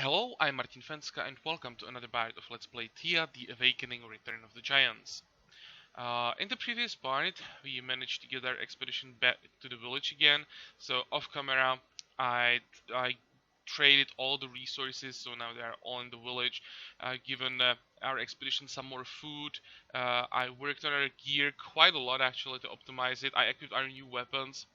Hello, I'm Martin Fencka and welcome to another part of Let's Play Thea, The Awakening Return of the Giants. In the previous part, we managed to get our expedition back to the village again, so off camera I traded all the resources, so now they are all in the village, given our expedition some more food. I worked on our gear quite a lot actually to optimize it. I equipped our new weapons.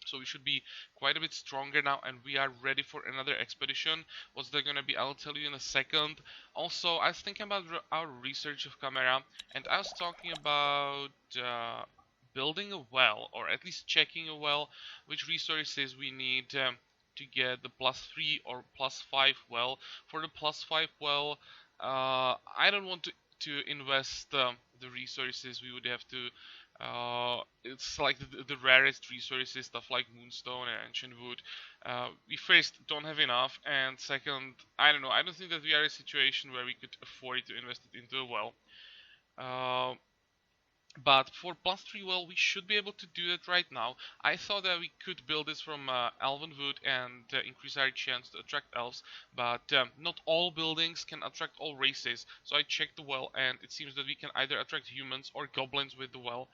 So we should be quite a bit stronger now, and we are ready for another expedition. What's that gonna be? I'll tell you in a second. Also, I was thinking about our research of camera, and I was talking about building a well, or at least checking a well, which resources we need to get the +3 or +5 well. For the +5 well, I don't want to invest the resources we would have to. It's like the rarest resources, stuff like moonstone and ancient wood. We first don't have enough, and second, I don't know. I don't think that we are in a situation where we could afford to invest it into a well. Uh, but for +3 well, we should be able to do that right now. I thought that we could build this from elven wood and increase our chance to attract elves, but not all buildings can attract all races. So I checked the well, and it seems that we can either attract humans or goblins with the well.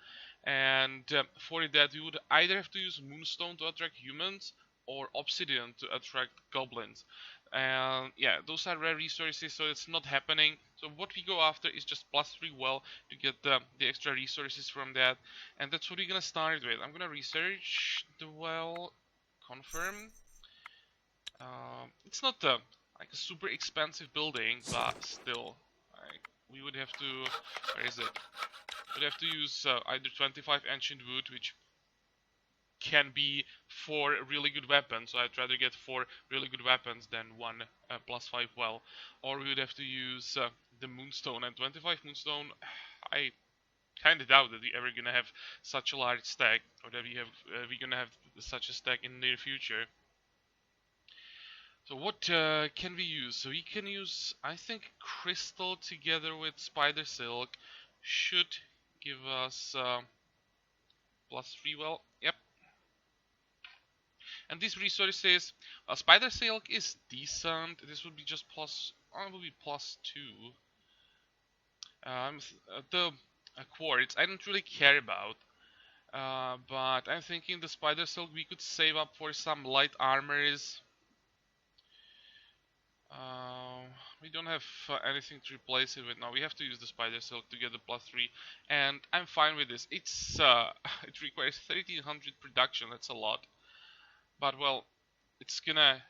And for that, we would either have to use moonstone to attract humans or obsidian to attract goblins. And yeah, those are rare resources, so it's not happening. So what we go after is just +3 well to get the extra resources from that, and that's what we're gonna start with. I'm gonna research the well, confirm. It's not like a super expensive building, but still, like, we would have to. Where is it? We'd have to use either 25 ancient wood, which can be 4 really good weapons, so I'd rather get 4 really good weapons than one +5 well, or we would have to use the moonstone, and 25 moonstone, I kind of doubt that we're ever gonna have such a large stack, or that we're gonna have such a stack in the near future. So what can we use? So we can use, I think, crystal together with spider silk should give us +3 well. Yep. And these resources, spider silk is decent. This would be just plus. Oh, it would be +2. The quartz I don't really care about. But I'm thinking the spider silk we could save up for some light armors. We don't have anything to replace it with now. We have to use the spider silk to get the +3, and I'm fine with this. It's it requires 1300 production. That's a lot, but well, it's gonna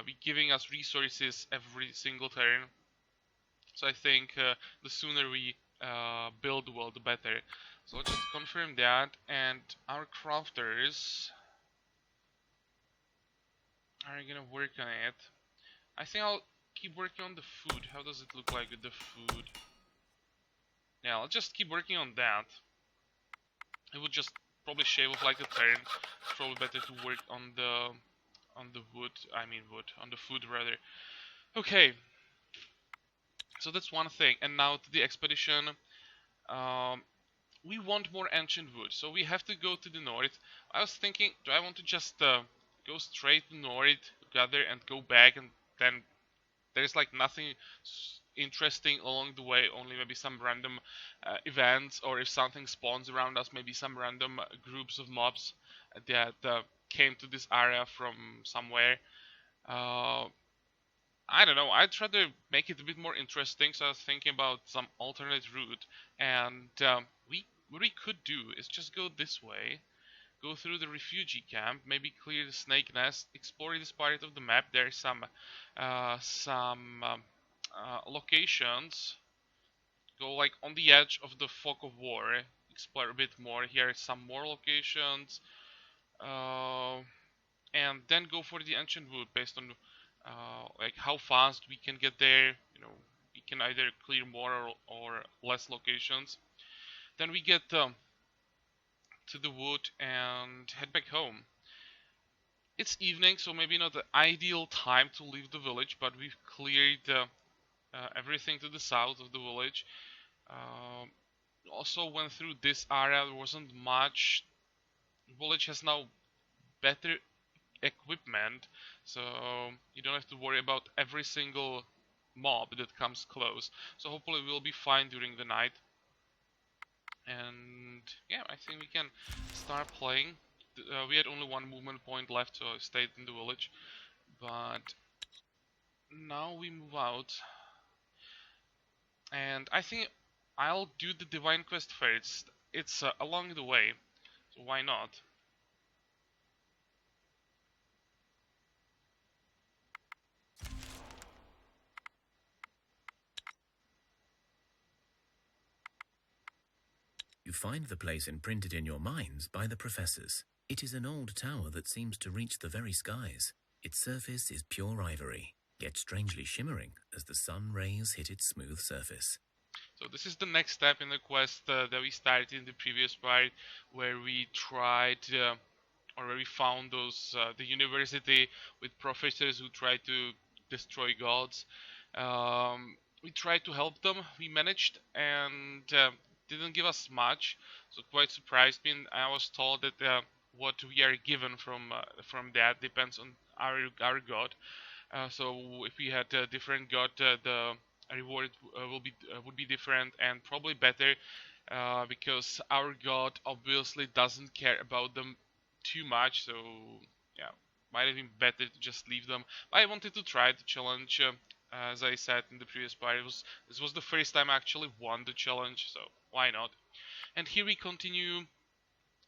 be giving us resources every single turn. So I think the sooner we build the well, the better. So let's just confirm that, and our crafters are gonna work on it. I think I'll keep working on the food. How does it look like with the food? Yeah, I'll just keep working on that. It would just probably shave off like a turn. It's probably better to work on the wood. I mean wood, on the food rather. Okay, so that's one thing. And now to the expedition. We want more ancient wood, so we have to go to the north. I was thinking, do I want to just go straight to north, gather, and go back, and then there's like nothing interesting along the way, only maybe some random events, or if something spawns around us, maybe some random groups of mobs that came to this area from somewhere. I don't know, I'd try to make it a bit more interesting, so I was thinking about some alternate route, and what we could do is just go this way, go through the refugee camp, maybe clear the snake nest, explore this part of the map. There's some locations. Go like on the edge of the fog of war, explore a bit more. Here are some more locations, and then go for the ancient wood based on like how fast we can get there. You know, we can either clear more or less locations. Then we get to the wood and head back home. It's evening, so maybe not the ideal time to leave the village, but we've cleared everything to the south of the village. Also went through this area, there wasn't much. The village has now better equipment, so you don't have to worry about every single mob that comes close. So hopefully we'll be fine during the night. And yeah, I think we can start playing. We had only one movement point left, so I stayed in the village. But now we move out. And I think I'll do the Divine Quest first. It's along the way, so why not? You find the place imprinted in your minds by the professors. It is an old tower that seems to reach the very skies. Its surface is pure ivory, yet strangely shimmering as the sun rays hit its smooth surface. So this is the next step in the quest that we started in the previous part, where we tried, or where we found the university with professors who tried to destroy gods. We tried to help them. We managed, and didn't give us much, so quite surprised me. And I was told that what we are given from that depends on our god. So if we had a different god, the reward would be different and probably better, because our god obviously doesn't care about them too much. So yeah, might have been better to just leave them. But I wanted to try the challenge. As I said in the previous part, this was the first time I actually won the challenge, so why not? And here we continue.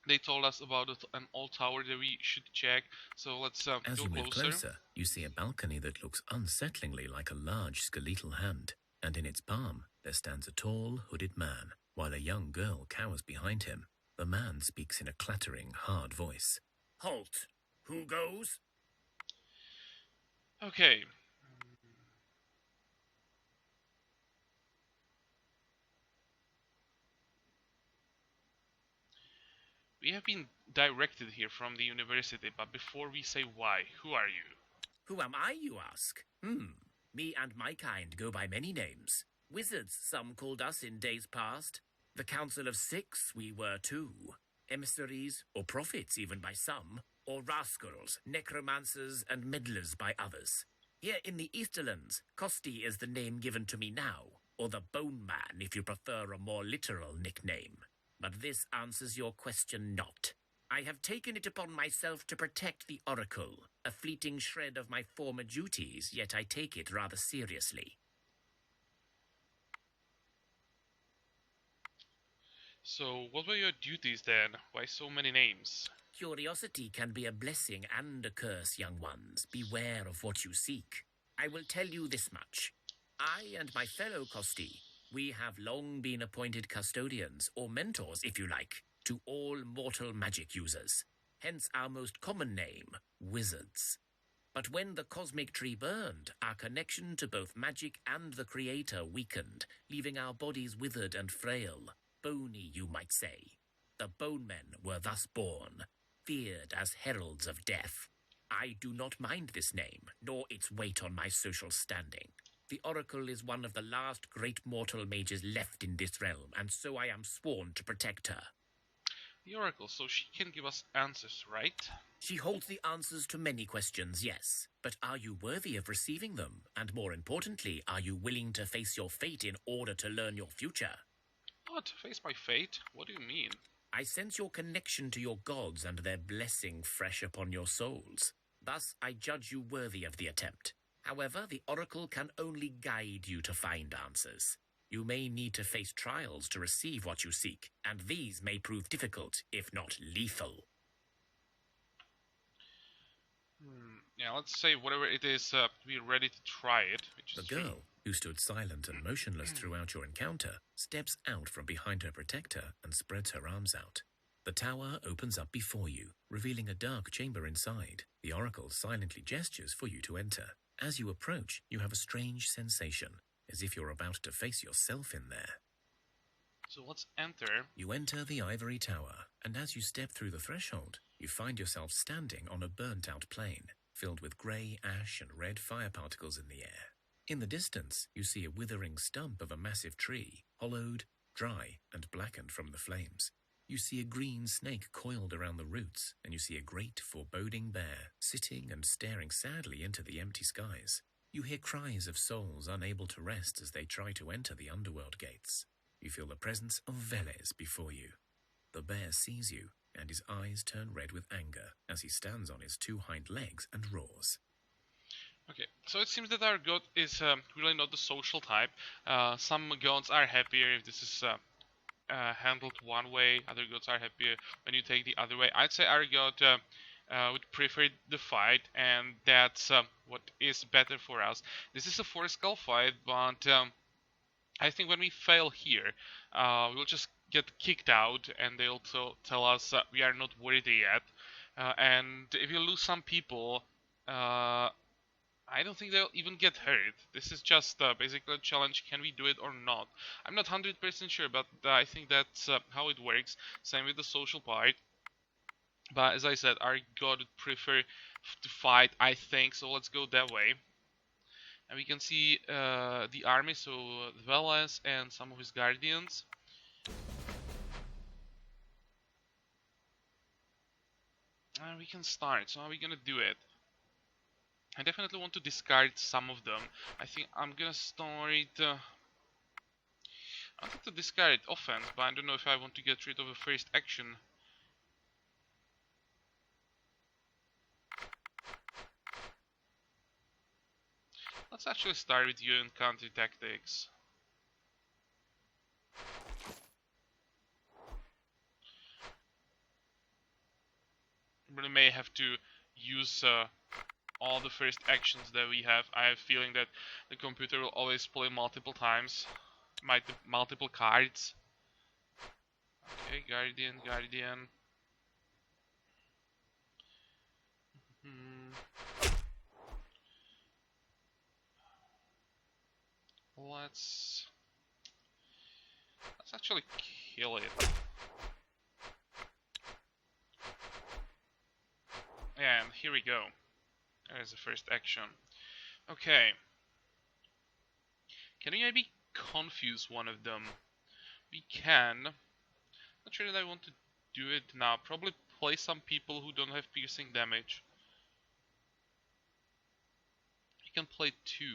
They told us about an old tower that we should check, so let's As go you move closer. closer, you see a balcony that looks unsettlingly like a large skeletal hand, and in its palm there stands a tall, hooded man, while a young girl cowers behind him. The man speaks in a clattering, hard voice. Halt! Who goes? Okay. We have been directed here from the university, but before we say why, who are you? Who am I, you ask? Me and my kind go by many names. Wizards, some called us in days past. The Council of Six, we were too. Emissaries, or prophets even by some, or rascals, necromancers, and meddlers by others. Here in the Easterlands, Kosti is the name given to me now, or the Bone Man if you prefer a more literal nickname. But this answers your question not. I have taken it upon myself to protect the Oracle, a fleeting shred of my former duties, yet I take it rather seriously. So, what were your duties then? Why so many names? Curiosity can be a blessing and a curse, young ones. Beware of what you seek. I will tell you this much. I and my fellow Kosti, we have long been appointed custodians, or mentors if you like, to all mortal magic users. Hence our most common name, wizards. But when the cosmic tree burned, our connection to both magic and the Creator weakened, leaving our bodies withered and frail, bony you might say. The Bone Men were thus born, feared as heralds of death. I do not mind this name, nor its weight on my social standing. The Oracle is one of the last great mortal mages left in this realm, and so I am sworn to protect her. The Oracle, so she can give us answers, right? She holds the answers to many questions, yes. But are you worthy of receiving them? And more importantly, are you willing to face your fate in order to learn your future? What? Face my fate? What do you mean? I sense your connection to your gods and their blessing fresh upon your souls. Thus, I judge you worthy of the attempt. However, the Oracle can only guide you to find answers. You may need to face trials to receive what you seek, and these may prove difficult, if not lethal. Yeah, let's say whatever it is, we're ready to try it. Which The is girl, who stood silent and motionless throughout your encounter, steps out from behind her protector and spreads her arms out. The tower opens up before you, revealing a dark chamber inside. The Oracle silently gestures for you to enter. As you approach, you have a strange sensation, as if you're about to face yourself in there. So let's enter. You enter the ivory tower, and as you step through the threshold, you find yourself standing on a burnt-out plain, filled with grey ash and red fire particles in the air. In the distance, you see a withering stump of a massive tree, hollowed, dry, and blackened from the flames. You see a green snake coiled around the roots, and you see a great foreboding bear sitting and staring sadly into the empty skies. You hear cries of souls unable to rest as they try to enter the underworld gates. You feel the presence of Veles before you. The bear sees you, and his eyes turn red with anger as he stands on his 2 hind legs and roars. Okay, so it seems that our god is really not the social type. Some gods are happier if this is handled one way, other gods are happier when you take the other way. I'd say our god would prefer the fight, and that's what is better for us. This is a 4-skull fight, but I think when we fail here, we'll just get kicked out, and they'll tell us we are not worthy yet. And if you lose some people, I don't think they'll even get hurt. This is just basically a challenge, can we do it or not? I'm not 100% sure, but I think that's how it works. Same with the social part. But as I said, our god would prefer to fight, I think, so let's go that way. And we can see the army, so Veles and some of his guardians. And we can start, so how are we gonna do it? I definitely want to discard some of them. I think I'm gonna start... I wanted to discard offense, but I don't know if I want to get rid of the first action. Let's actually start with you and counter tactics. We may have to use all the first actions that we have. I have a feeling that the computer will always play multiple times, multiple cards. Okay, Guardian. Let's actually kill it. And here we go. There's the first action. Okay. Can we maybe confuse one of them? We can. Not sure that I want to do it now. Probably play some people who don't have piercing damage. We can play 2.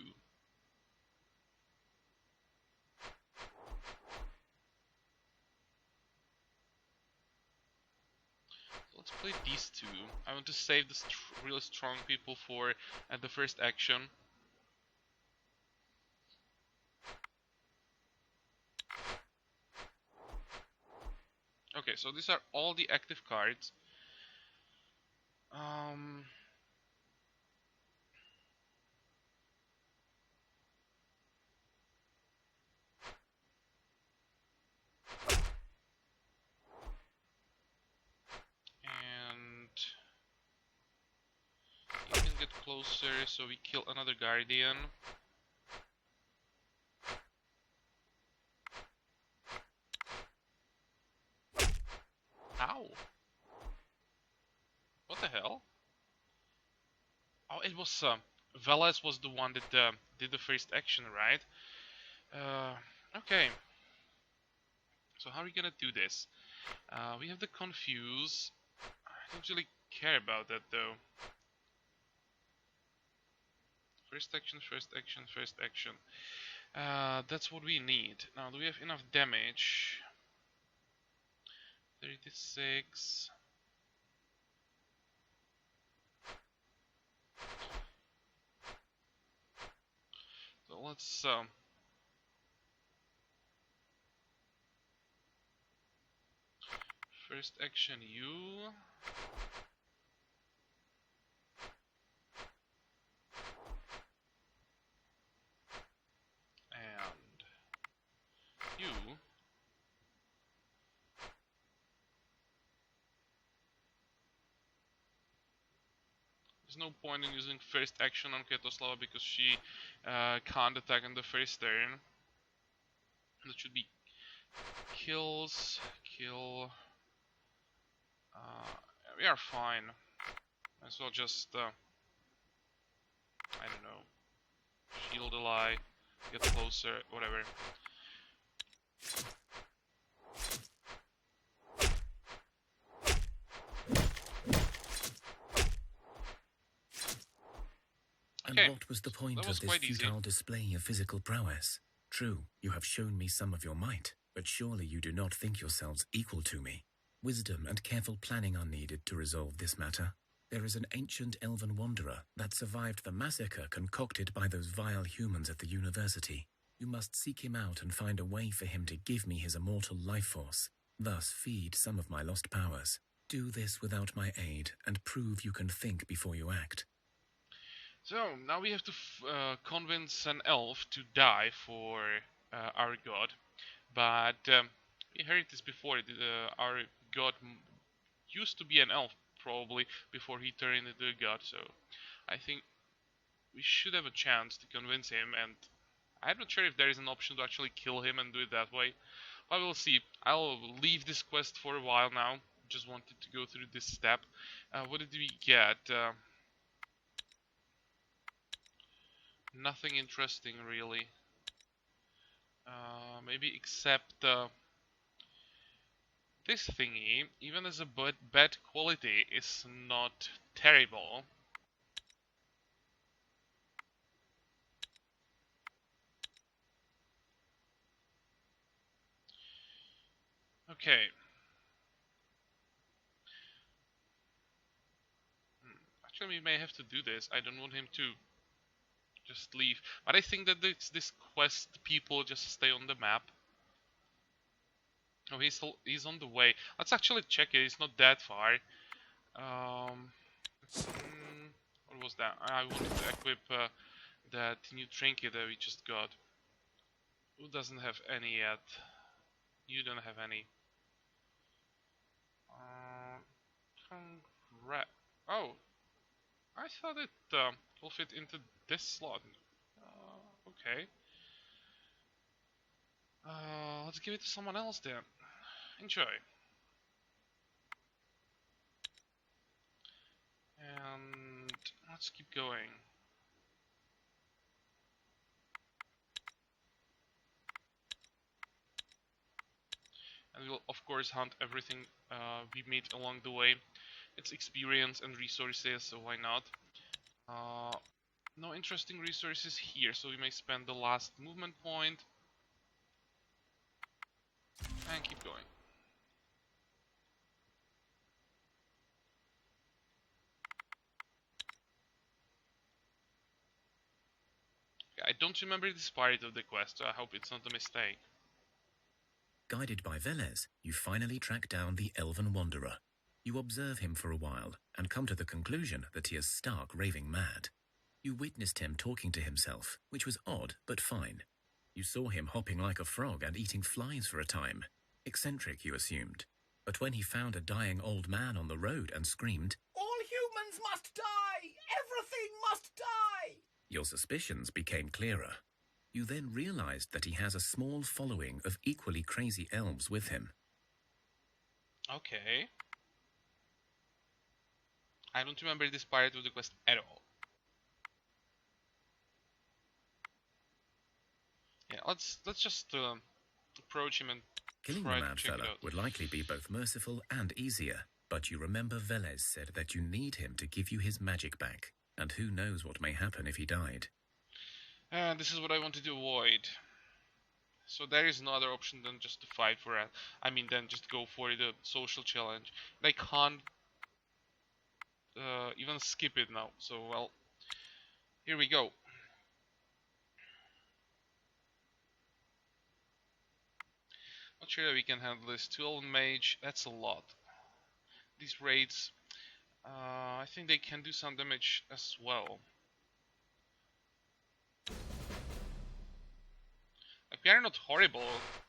Let's play these 2. I want to save the really strong people for the first action. Okay, so these are all the active cards. And you can get closer, so we kill another guardian. Ow! What the hell? Oh, it was Veles was the one that did the first action, right? Okay. So how are we gonna do this? We have the confuse. I don't really care about that though. First action. That's what we need. Now, do we have enough damage? 36. So let's first action you. And you. There's no point in using first action on Ketoslava because she can't attack on the first turn. That should be kills, kill. We are fine. Might as well just, I don't know, shield ally, get closer, whatever. What was the point that was of this quite easy. futile display of physical prowess? True, you have shown me some of your might, but surely you do not think yourselves equal to me. Wisdom and careful planning are needed to resolve this matter. There is an ancient elven wanderer that survived the massacre concocted by those vile humans at the university. You must seek him out and find a way for him to give me his immortal life force, thus feed some of my lost powers. Do this without my aid and prove you can think before you act. So now we have to convince an elf to die for our god. But we heard this before. Our god used to be an elf probably before he turned into a god. So I think we should have a chance to convince him. And I'm not sure if there is an option to actually kill him and do it that way. But we'll see. I'll leave this quest for a while now. Just wanted to go through this step. What did we get? Nothing interesting really. Maybe except this thingy, even as a bad quality, is not terrible. Okay. Actually, we may have to do this. I don't want him to just leave. But I think that this quest people just stay on the map. Oh, he's on the way. Let's actually check it. He's not that far. What was that? I wanted to equip that new trinket that we just got. Who doesn't have any yet? You don't have any. Oh, I thought it will fit into this slot. Okay. Let's give it to someone else then. Enjoy. And let's keep going. And we'll of course hunt everything we meet along the way. It's experience and resources, so why not? No interesting resources here, so we may spend the last movement point and keep going. I don't remember this part of the quest, so I hope it's not a mistake. Guided by Veles, you finally track down the elven wanderer. You observe him for a while and come to the conclusion that he is stark raving mad. You witnessed him talking to himself, which was odd but fine. You saw him hopping like a frog and eating flies for a time. Eccentric, you assumed. But when he found a dying old man on the road and screamed, All humans must die! Everything must die! your suspicions became clearer. You then realized that he has a small following of equally crazy elves with him. Okay. I don't remember this part of the quest at all. Yeah, let's just approach him and Killing the try to mad check it fella out. would likely be both merciful and easier, but you remember Veles said that you need him to give you his magic back, and who knows what may happen if he died. And this is what I wanted to avoid. So there is no other option than just to fight for it. I mean, then just go for the social challenge. And I can't even skip it now. So, well, here we go. Not sure that we can handle this. 12 mage, that's a lot. These raids, I think they can do some damage as well. Like, we are not horrible,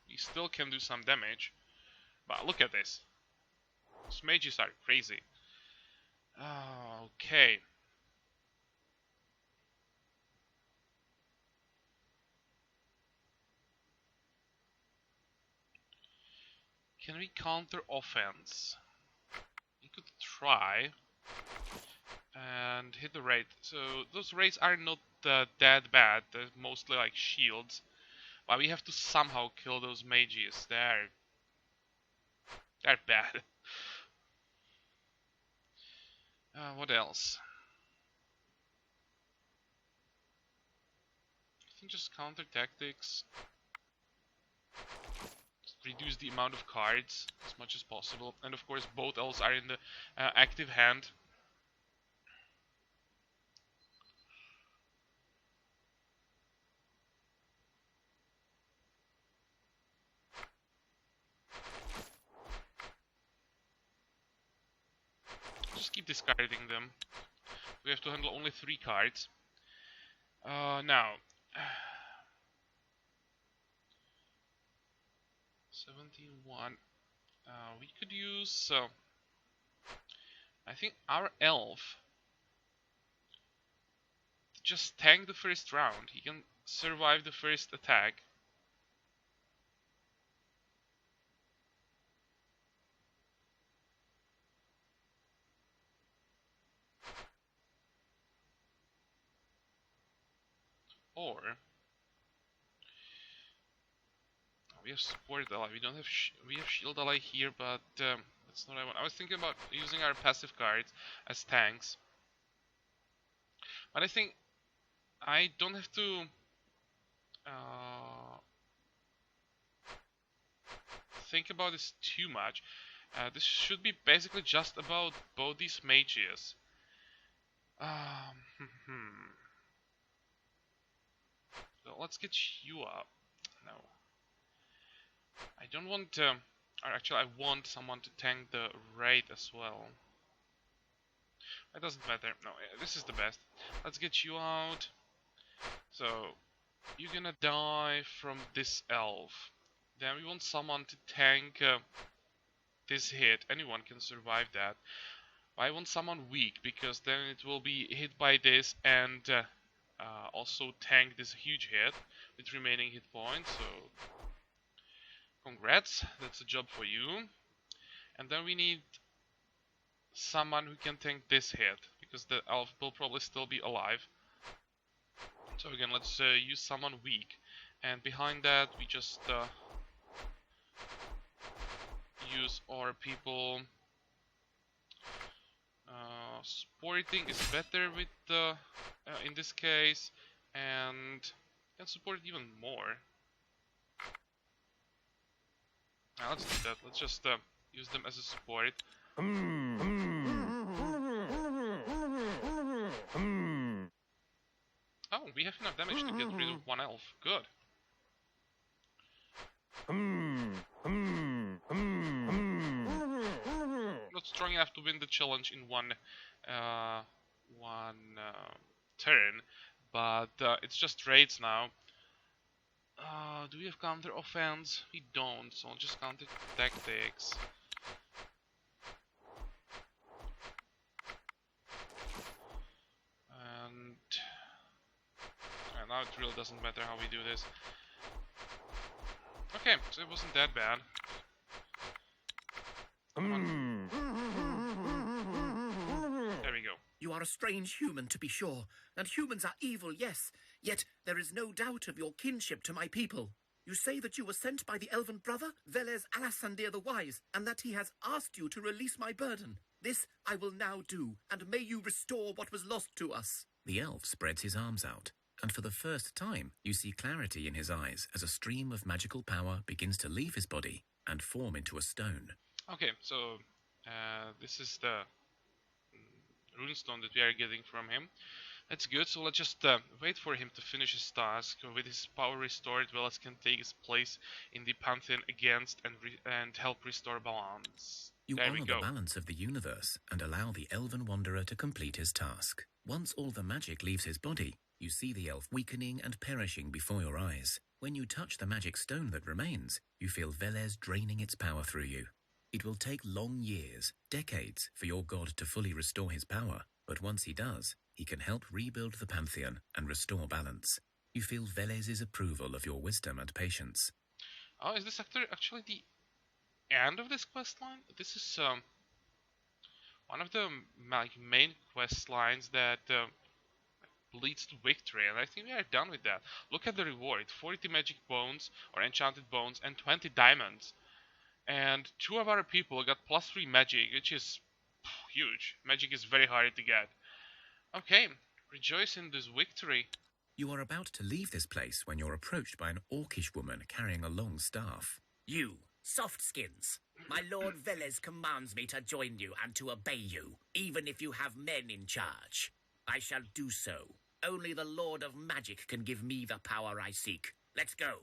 we still can do some damage. But look at this. Those mages are crazy. Okay. Can we counter offense? We could try and hit the raid. So those raids are not that bad. They're mostly like shields. But we have to somehow kill those mages. They're bad. What else? think just counter tactics. Reduce the amount of cards as much as possible, and of course both elves are in the active hand. Just keep discarding them. We have to handle only 3 cards. Now 71. We could use I think our elf to just tank the first round. He can survive the first attack. Or we have support ally. We don't have we have shield ally here, but that's not what I want. I was thinking about using our passive cards as tanks, but I think I don't have to think about this too much. This should be basically just about both these mages. So let's get you up. No. I don't want, or actually I want someone to tank the raid as well. It doesn't matter. No, this is the best. Let's get you out. So, you're gonna die from this elf. Then we want someone to tank this hit. Anyone can survive that. I want someone weak, because then it will be hit by this and also tank this huge hit with remaining hit points. So, congrats, that's a job for you. And then we need someone who can tank this hit, because the elf will probably still be alive. So again, let's use someone weak. And behind that, we just use our people. Supporting is better with in this case, and can support even more. Now let's do that. Let's just use them as a support. Oh, we have enough damage to get rid of one elf. Good. Not strong enough to win the challenge in one turn, but it's just raids now. Do we have counter offense? We don't, so I'll just counter tactics. And now it really doesn't matter how we do this. Okay, so it wasn't that bad. There we go. You are a strange human, to be sure, and humans are evil, yes. Yet there is no doubt of your kinship to my people. You say that you were sent by the elven brother, Veles Alasandir the Wise, and that he has asked you to release my burden. This I will now do, and may you restore what was lost to us. The elf spreads his arms out, and for the first time you see clarity in his eyes as a stream of magical power begins to leave his body and form into a stone. Okay, so this is the runestone that we are getting from him. That's good, so let's just wait for him to finish his task. With his power restored, Veles can take his place in the Pantheon against and help restore balance. You There we honor go. the balance of the universe and allow the elven wanderer to complete his task. Once all the magic leaves his body, you see the elf weakening and perishing before your eyes. When you touch the magic stone that remains, you feel Veles draining its power through you. It will take long years, decades, for your god to fully restore his power, but once he does, he can help rebuild the Pantheon and restore balance. You feel Veles's approval of your wisdom and patience. Oh, is this actually the end of this quest line? This is one of the main quest lines that leads to victory, and I think we are done with that. Look at the reward: 40 magic bones or enchanted bones and 20 diamonds. And 2 of our people got +3 magic, which is huge. Magic is very hard to get. Okay, rejoice in this victory. You are about to leave this place when you're approached by an orcish woman carrying a long staff. You, soft skins. My lord Veles commands me to join you and to obey you, even if you have men in charge. I shall do so. Only the Lord of Magic can give me the power I seek. Let's go.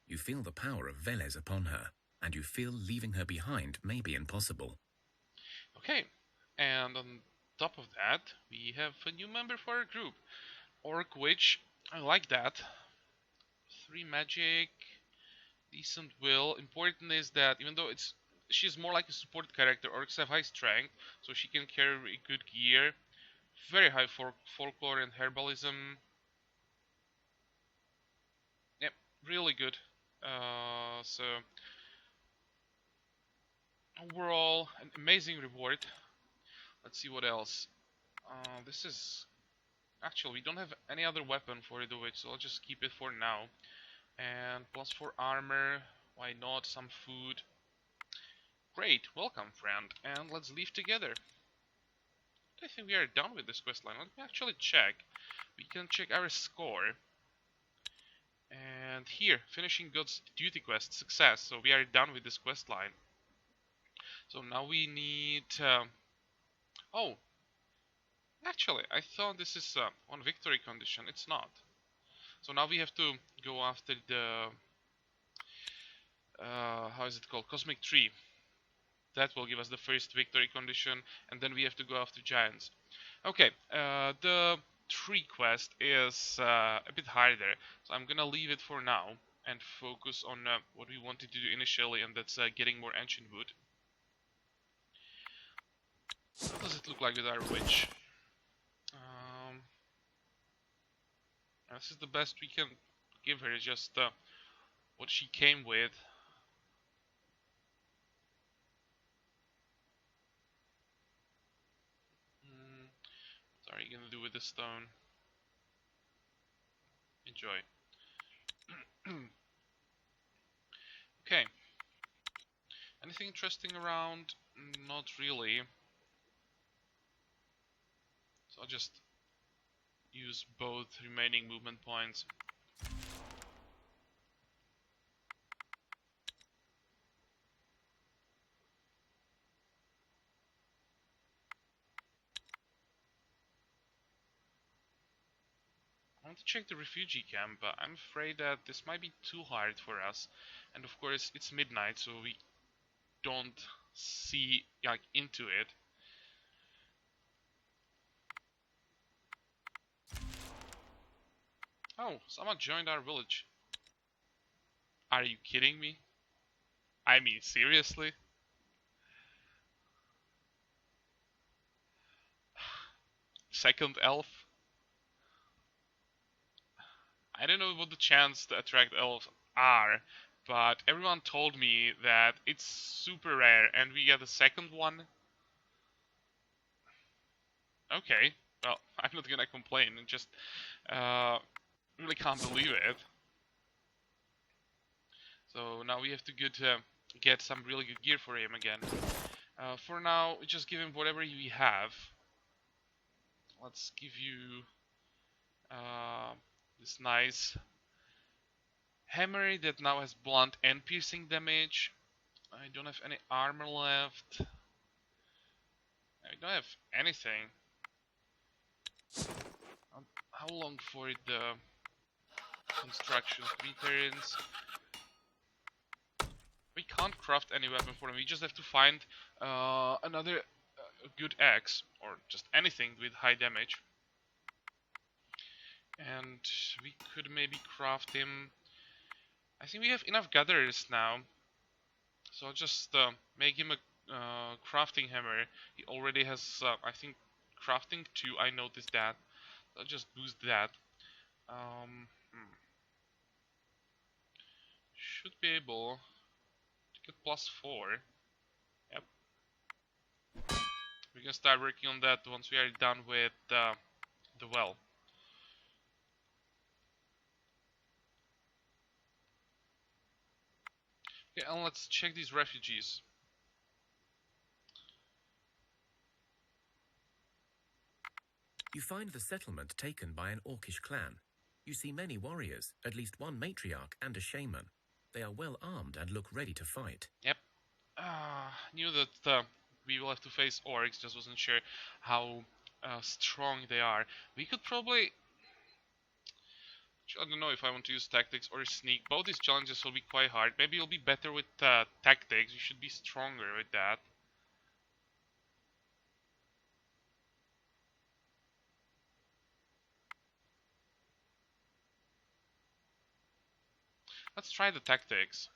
You feel the power of Veles upon her, and you feel leaving her behind may be impossible. Okay, and on top of that, we have a new member for our group. Orc Witch, I like that. 3 magic, decent will. Important is that even though she's more like a support character, orcs have high strength, so she can carry good gear. Very high folklore and herbalism. Yep, really good. So overall, an amazing reward. Let's see what else. This is actually we don't have any other weapon for the witch, so I'll just keep it for now. And +4 armor. Why not? Some food. Great, welcome, friend. And let's leave together. I think we are done with this quest line. Let me actually check. We can check our score. And here, finishing God's duty quest, success. So we are done with this quest line. So now we need... oh, actually, I thought this is on victory condition. It's not. So now we have to go after the... how is it called? Cosmic Tree. That will give us the first victory condition, and then we have to go after giants. Okay, the tree quest is a bit harder, so I'm gonna leave it for now and focus on what we wanted to do initially, and that's getting more ancient wood. What does it look like with our witch? This is the best we can give her, just what she came with. What are you gonna do with the stone? Enjoy. Okay. Anything interesting around? Not really. So I'll just use both remaining movement points. I want to check the refugee camp, but I'm afraid that this might be too hard for us. And of course it's midnight, so we don't see like into it. Oh, someone joined our village. Are you kidding me? I mean, seriously? Second elf? I don't know what the chance to attract elves are, but everyone told me that it's super rare and we get a second one. Okay, well, I'm not gonna complain, and just really can't believe it. So now we have to get some really good gear for him again. For now, we just give him whatever we have. Let's give you this nice hammer that now has blunt and piercing damage. I don't have any armor left. I don't have anything. How long for the construction? 3 turns. We can't craft any weapon for him. We just have to find another good axe, or just anything with high damage. And we could maybe craft him. I think we have enough gatherers now, so I'll just make him a crafting hammer. He already has, I think, crafting 2. I noticed that. I'll just boost that. Should be able to get +4. Yep. We can start working on that once we are done with the well. Okay, and let's check these refugees. You find the settlement taken by an orcish clan. You see many warriors, at least one matriarch and a shaman. They are well armed and look ready to fight. Yep. Knew that we will have to face orcs, just wasn't sure how strong they are. We could probably... I don't know if I want to use tactics or sneak. Both these challenges will be quite hard. Maybe you'll be better with tactics. You should be stronger with that. Let's try the tactics.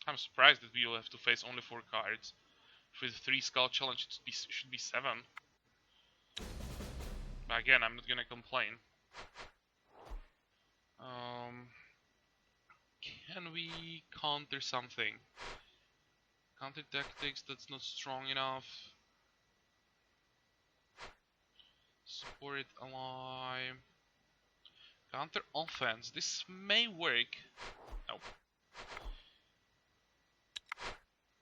I'm surprised that we will have to face only 4 cards. For the 3 skull challenge it should be 7. But again, I'm not gonna complain. Can we counter something? Counter tactics, that's not strong enough. Support ally. Counter offense, this may work. No.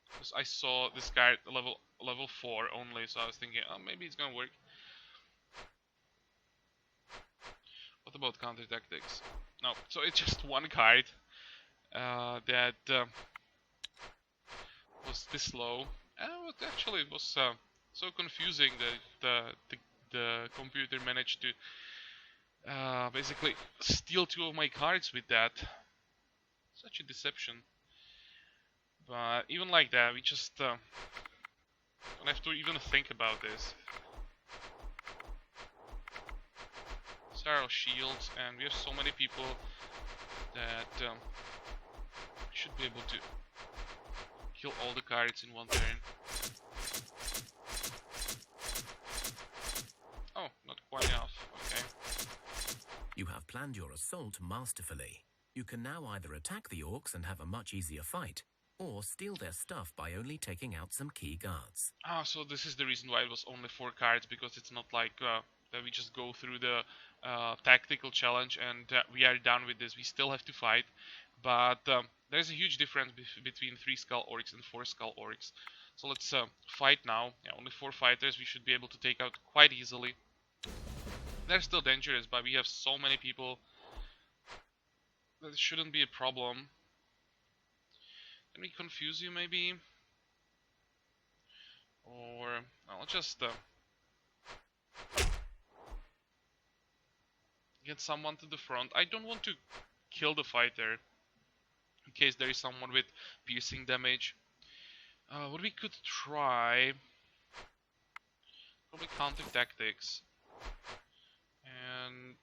Because I saw this guy at level 4 only, so I was thinking, oh, maybe it's gonna work. What about counter tactics? No, so it's just one card that was this low. And actually it was so confusing that the computer managed to basically steal 2 of my cards with that. Such a deception. But even like that, we just don't have to even think about this. Sarah shields, and we have so many people that should be able to kill all the cards in one turn. Oh, not quite enough. Okay. You have planned your assault masterfully. You can now either attack the orcs and have a much easier fight, or steal their stuff by only taking out some key guards. Ah, so this is the reason why it was only 4 cards, because it's not like that we just go through the tactical challenge and we are done with this. We still have to fight, but there's a huge difference between 3 skull orcs and 4 skull orcs. So let's fight now. Yeah, only 4 fighters. We should be able to take out quite easily. They're still dangerous, but we have so many people that it shouldn't be a problem. Can we confuse you maybe? Or I'll just get someone to the front. I don't want to kill the fighter in case there is someone with piercing damage. What we could try, probably counter tactics. And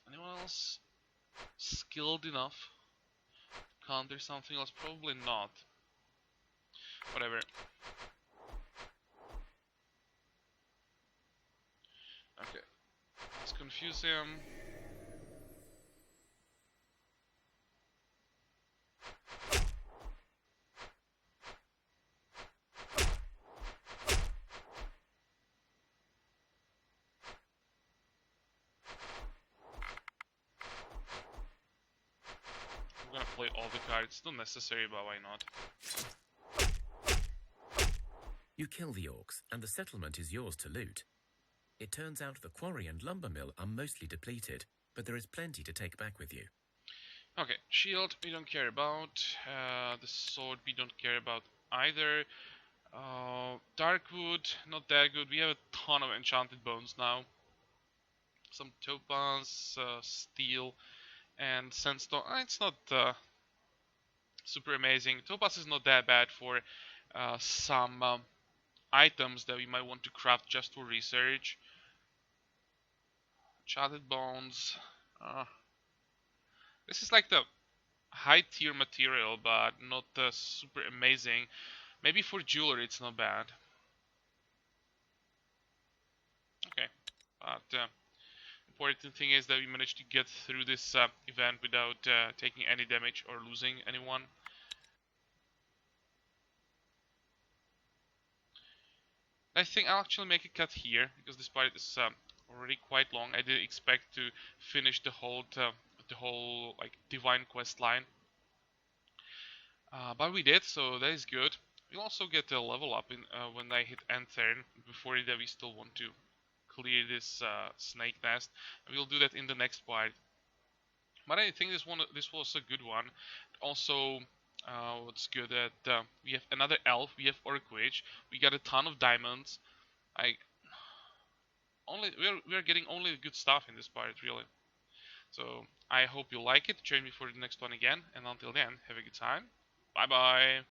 anyone else skilled enough to counter something else? Probably not. Whatever. Okay. Let's confuse him. I'm gonna play all the cards. It's not necessary, but why not? You kill the orcs, and the settlement is yours to loot. It turns out the quarry and lumber mill are mostly depleted, but there is plenty to take back with you. Okay, shield we don't care about. The sword we don't care about either. Darkwood, not that good. We have a ton of enchanted bones now. Some topaz, steel, and sandstone. It's not super amazing. Topaz is not that bad for some items that we might want to craft just for research. Enchanted bones. This is like the high tier material, but not super amazing. Maybe for jewelry it's not bad. Okay, but important thing is that we managed to get through this event without taking any damage or losing anyone. I think I'll actually make a cut here, because this part is already quite long. I didn't expect to finish the whole like divine quest line, but we did, so that is good. We'll also get a level up in when I hit end turn. Before that, we still want to clear this snake nest. And we'll do that in the next part. But I think this was a good one. Also, what's good that we have another elf, we have orc witch, we got a ton of diamonds. I only we're getting only good stuff in this part, really. So I hope you like it. Join me for the next one again, and until then, have a good time. Bye bye.